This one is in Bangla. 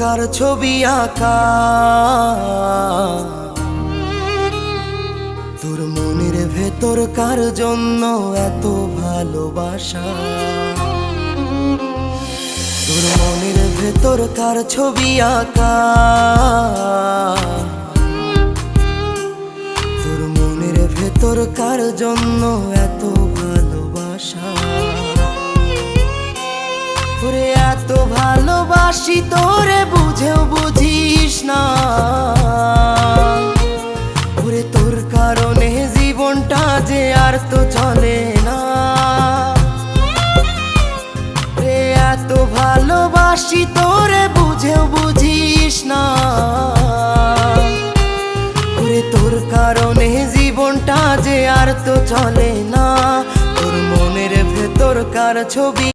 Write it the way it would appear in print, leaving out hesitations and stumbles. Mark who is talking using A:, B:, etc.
A: কার ছবি আঁকা, তোর মনের ভেতর কার জন্য এত ভালোবাসা, তোর মনের ভেতর কার ছবি আঁকা, তোর মনের ভেতর কার জন্য এত ভালোবাসা। তোরে এত ভালোবাসি তোরে বুঝেও বুঝিস না, ওরে তোর কারণে জীবনটা যে আর তো চলে না। রে এত ভালোবাসি তোরে বুঝেও বুঝিস না, ওরে তোর কারণে জীবনটা যে আর তো চলে না। তোর মনের ভেতর কার ছবি